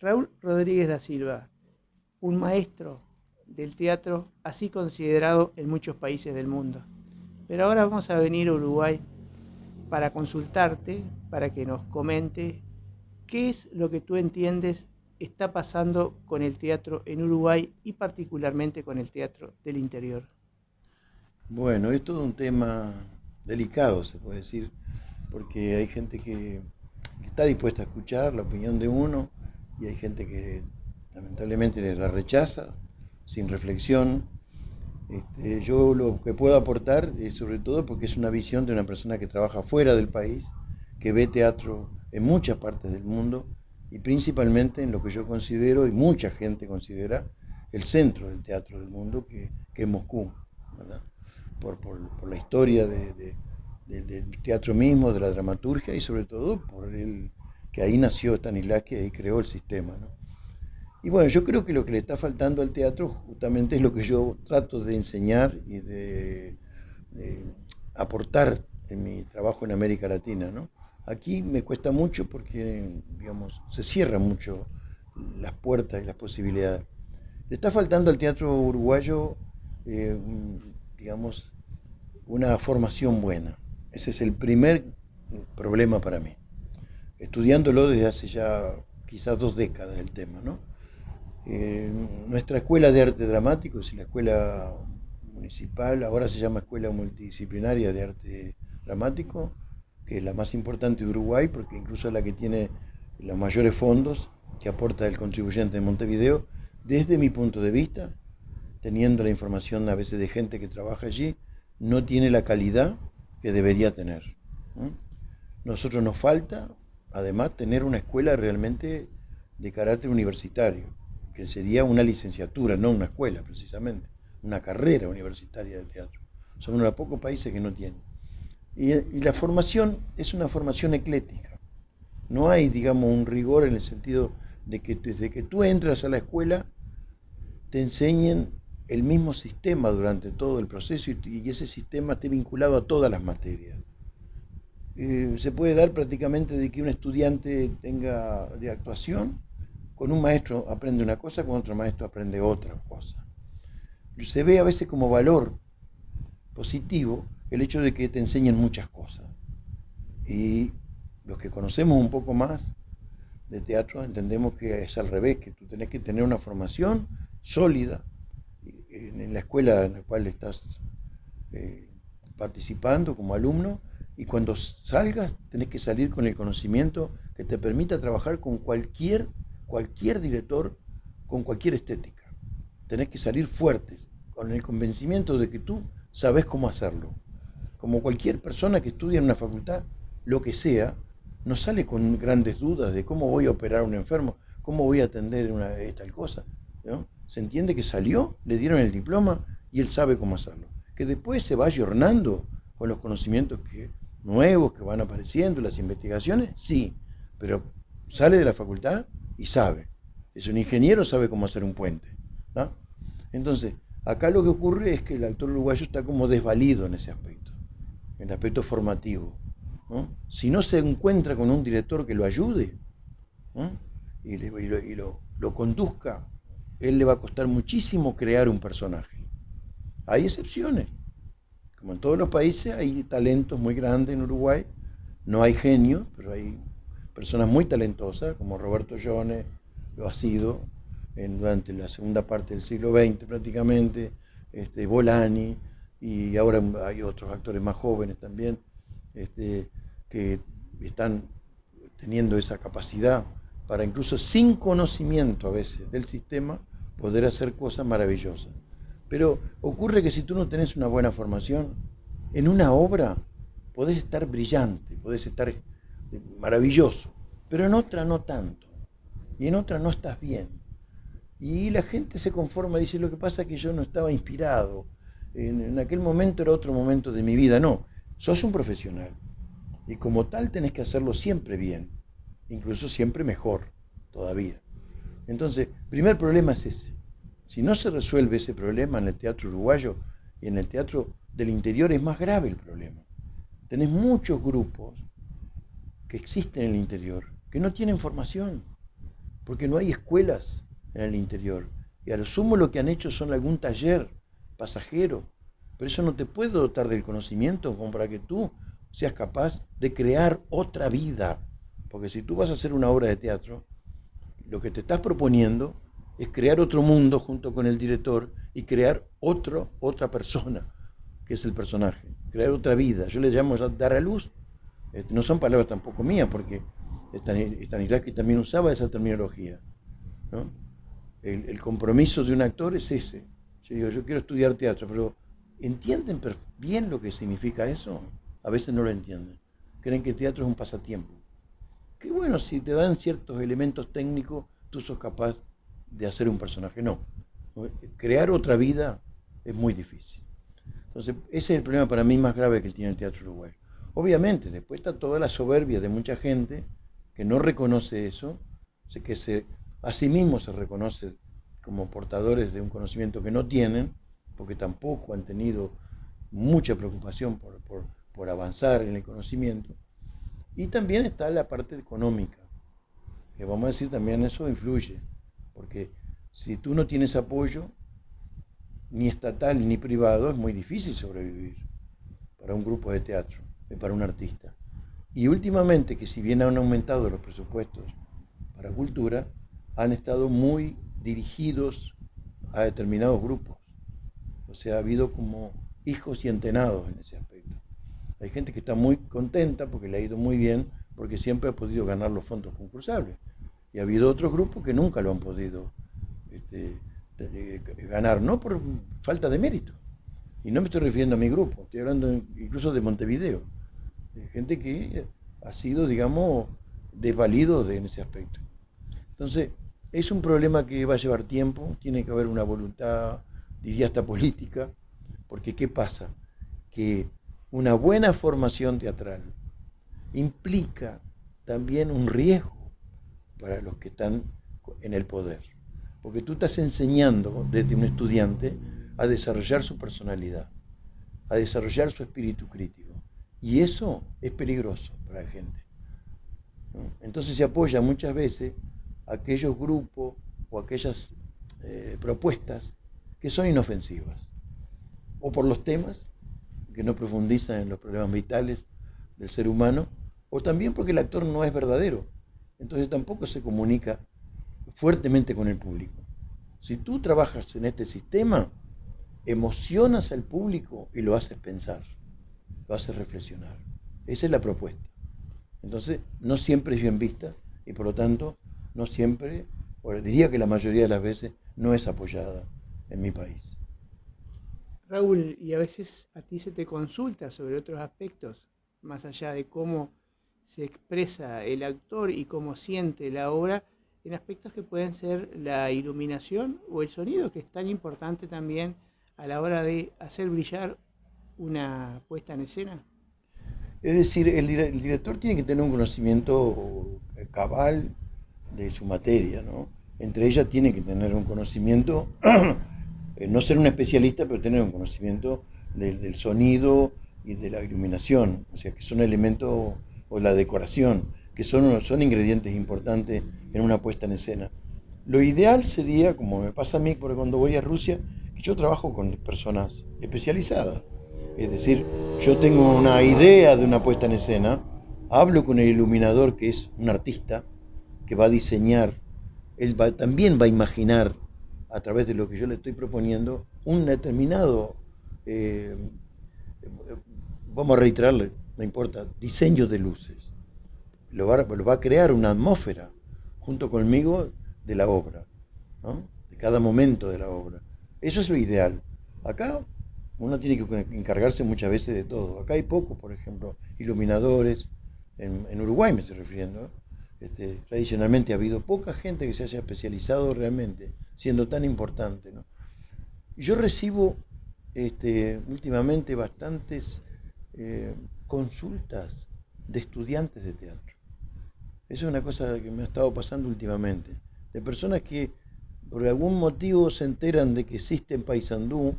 Raúl Rodríguez da Silva, un maestro del teatro así considerado en muchos países del mundo. Pero ahora vamos a venir a Uruguay para consultarte, para que nos comente qué es lo que tú entiendes está pasando con el teatro en Uruguay y particularmente con el teatro del interior. Bueno, es todo un tema delicado, se puede decir, porque hay gente que está dispuesta a escuchar la opinión de uno y hay gente que lamentablemente la rechaza sin reflexión. Yo lo que puedo aportar es sobre todo porque es una visión de una persona que trabaja fuera del país, que ve teatro en muchas partes del mundo y principalmente en lo que yo considero y mucha gente considera el centro del teatro del mundo, que es Moscú, ¿verdad? Por la historia del teatro mismo, de la dramaturgia y sobre todo por el que ahí nació Stanislavski, ahí creó el sistema, ¿no? Y bueno, yo creo que lo que le está faltando al teatro justamente es lo que yo trato de enseñar y de aportar en mi trabajo en América Latina, ¿no? Aquí me cuesta mucho porque, digamos, se cierran mucho las puertas y las posibilidades. Le está faltando al teatro uruguayo, digamos, una formación buena. Ese es el primer problema para mí. Estudiándolo desde hace ya quizás 2 décadas el tema, ¿no? Nuestra escuela de arte dramático, es la escuela municipal, ahora se llama Escuela Multidisciplinaria de Arte Dramático, que es la más importante de Uruguay, porque incluso es la que tiene los mayores fondos que aporta el contribuyente de Montevideo. Desde mi punto de vista, teniendo la información a veces de gente que trabaja allí, no tiene la calidad que debería tener. ¿No? Nosotros nos falta, además, tener una escuela realmente de carácter universitario, que sería una licenciatura, no una escuela precisamente, una carrera universitaria de teatro. Son uno de los pocos países que no tienen. Y la formación es una formación ecléctica. No hay, digamos, un rigor en el sentido de que desde que tú entras a la escuela te enseñen el mismo sistema durante todo el proceso y ese sistema esté vinculado a todas las materias. Se puede dar prácticamente de que un estudiante tenga de actuación, con un maestro aprende una cosa, con otro maestro aprende otra cosa. Se ve a veces como valor positivo el hecho de que te enseñen muchas cosas. Y los que conocemos un poco más de teatro entendemos que es al revés, que tú tenés que tener una formación sólida en la escuela en la cual estás eh, participando como alumno, y cuando salgas tenés que salir con el conocimiento que te permita trabajar con cualquier director, con cualquier estética. Tenés que salir fuertes, con el convencimiento de que tú sabes cómo hacerlo. Como cualquier persona que estudia en una facultad, lo que sea, no sale con grandes dudas de cómo voy a operar a un enfermo, cómo voy a atender una tal cosa, ¿no? Se entiende que salió, le dieron el diploma y él sabe cómo hacerlo. Que después se va ayornando con los conocimientos nuevos que van apareciendo, las investigaciones, sí, pero sale de la facultad y sabe. Es un ingeniero, sabe cómo hacer un puente, ¿no? Entonces, acá lo que ocurre es que el actor uruguayo está como desvalido en ese aspecto, en el aspecto formativo, ¿no? Si no se encuentra con un director que lo ayude, ¿no? y lo conduzca, él le va a costar muchísimo crear un personaje. Hay excepciones, como en todos los países hay talentos muy grandes en Uruguay, no hay genios, pero hay personas muy talentosas, como Roberto Jones lo ha sido durante la segunda parte del siglo XX prácticamente, Bolani, y ahora hay otros actores más jóvenes también, este, que están teniendo esa capacidad para incluso sin conocimiento a veces del sistema poder hacer cosas maravillosas. Pero ocurre que si tú no tenés una buena formación, en una obra podés estar brillante, podés estar maravilloso, pero en otra no tanto, y en otra no estás bien. Y la gente se conforma, dice, lo que pasa es que yo no estaba inspirado, en aquel momento era otro momento de mi vida. No, sos un profesional, y como tal tenés que hacerlo siempre bien, incluso siempre mejor todavía. Entonces, primer problema es ese. Si no se resuelve ese problema en el teatro uruguayo y en el teatro del interior, es más grave el problema. Tenés muchos grupos que existen en el interior que no tienen formación. porque no hay escuelas en el interior. Y a lo sumo lo que han hecho son algún taller pasajero, pero eso no te puede dotar del conocimiento como para que tú seas capaz de crear otra vida. Porque si tú vas a hacer una obra de teatro, lo que te estás proponiendo es crear otro mundo junto con el director y crear otra persona, que es el personaje, crear otra vida. Yo le llamo dar a luz. No son palabras tampoco mías, porque Stanislavski también usaba esa terminología, ¿no? El compromiso de un actor es ese. Yo digo, yo quiero estudiar teatro, pero ¿entienden bien lo que significa eso? A veces no lo entienden. Creen que el teatro es un pasatiempo. Que bueno, si te dan ciertos elementos técnicos, tú sos capaz de hacer un personaje. No. Crear otra vida es muy difícil. Entonces, ese es el problema para mí más grave que tiene el teatro uruguayo. Obviamente, después está toda la soberbia de mucha gente que no reconoce eso, que a sí mismo se reconoce como portadores de un conocimiento que no tienen, porque tampoco han tenido mucha preocupación por avanzar en el conocimiento. Y también está la parte económica, que vamos a decir también eso influye, porque si tú no tienes apoyo, ni estatal ni privado, es muy difícil sobrevivir para un grupo de teatro, para un artista. Y últimamente, que si bien han aumentado los presupuestos para cultura, han estado muy dirigidos a determinados grupos. O sea, ha habido como hijos y entenados en ese aspecto. Hay gente que está muy contenta porque le ha ido muy bien, porque siempre ha podido ganar los fondos concursables. Y ha habido otros grupos que nunca lo han podido ganar, no por falta de mérito. Y no me estoy refiriendo a mi grupo, estoy hablando incluso de Montevideo, de gente que ha sido, digamos, desvalido en ese aspecto. Entonces, es un problema que va a llevar tiempo, tiene que haber una voluntad, diría hasta política, porque ¿qué pasa? Que una buena formación teatral implica también un riesgo para los que están en el poder, porque tú estás enseñando desde un estudiante a desarrollar su personalidad, a desarrollar su espíritu crítico, y eso es peligroso para la gente, ¿no? Entonces se apoya muchas veces a aquellos grupos o aquellas propuestas que son inofensivas, o por los temas que no profundizan en los problemas vitales del ser humano, o también porque el actor no es verdadero, entonces tampoco se comunica fuertemente con el público. Si tú trabajas en este sistema, emocionas al público y lo haces pensar, lo haces reflexionar. Esa es la propuesta. Entonces, no siempre es bien vista y por lo tanto, no siempre, o diría que la mayoría de las veces, no es apoyada en mi país. Raúl, y a veces a ti se te consulta sobre otros aspectos, más allá de cómo se expresa el actor y cómo siente la obra, en aspectos que pueden ser la iluminación o el sonido, que es tan importante también a la hora de hacer brillar una puesta en escena. Es decir, el director tiene que tener un conocimiento cabal de su materia, ¿no? Entre ellas tiene que tener un conocimiento, no ser un especialista, pero tener un conocimiento del sonido y de la iluminación, o sea, que son elementos, o la decoración, que son ingredientes importantes en una puesta en escena. Lo ideal sería, como me pasa a mí cuando voy a Rusia, que yo trabajo con personas especializadas. Es decir, yo tengo una idea de una puesta en escena, hablo con el iluminador, que es un artista, que va a diseñar, también va a imaginar, a través de lo que yo le estoy proponiendo, un determinado, eh, vamos a reiterarle, no importa, diseño de luces. Lo va a crear una atmósfera junto conmigo de la obra, ¿no? De cada momento de la obra. Eso es lo ideal. Acá uno tiene que encargarse muchas veces de todo. Acá hay pocos, por ejemplo, iluminadores, en Uruguay me estoy refiriendo, ¿eh? Tradicionalmente ha habido poca gente que se haya especializado realmente, siendo tan importante, ¿no? Y yo recibo últimamente bastantes consultas de estudiantes de teatro. Eso es una cosa que me ha estado pasando últimamente, de personas que por algún motivo se enteran de que existe en Paysandú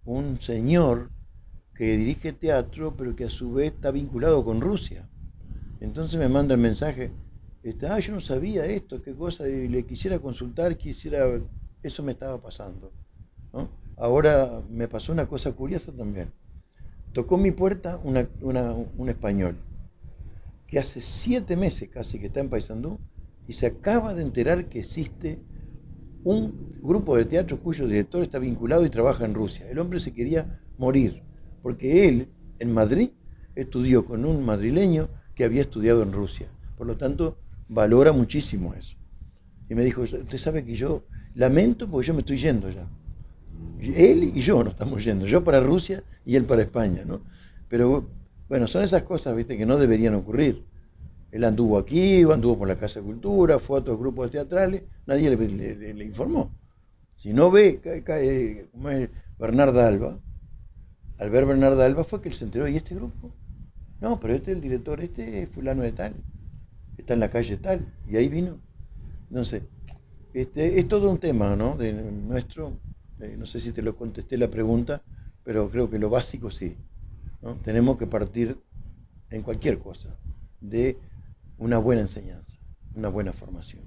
un señor que dirige teatro, pero que a su vez está vinculado con Rusia. Entonces me mandan mensaje, Yo no sabía esto, qué cosa, y le quisiera consultar, eso me estaba pasando, ¿no? Ahora me pasó una cosa curiosa también. Tocó mi puerta un español que hace 7 meses casi que está en Paysandú y se acaba de enterar que existe un grupo de teatro cuyo director está vinculado y trabaja en Rusia. El hombre se quería morir, porque él en Madrid estudió con un madrileño que había estudiado en Rusia. Por lo tanto, valora muchísimo eso. Y me dijo, usted sabe que yo lamento porque yo me estoy yendo ya. Él y yo nos estamos yendo, yo para Rusia y él para España, ¿no? Pero bueno, son esas cosas, viste, que no deberían ocurrir. Él anduvo aquí, anduvo por la Casa de Cultura, fue a otros grupos teatrales, nadie le informó. Si no ve, como es Bernarda Alba, al ver Bernarda Alba fue que él se enteró, ¿y este grupo? No, pero este es el director, este es fulano de tal, está en la calle tal, y ahí vino. No sé, es todo un tema, ¿no? De nuestro, no sé si te lo contesté la pregunta, pero creo que lo básico sí, ¿no? Tenemos que partir en cualquier cosa de una buena enseñanza, una buena formación.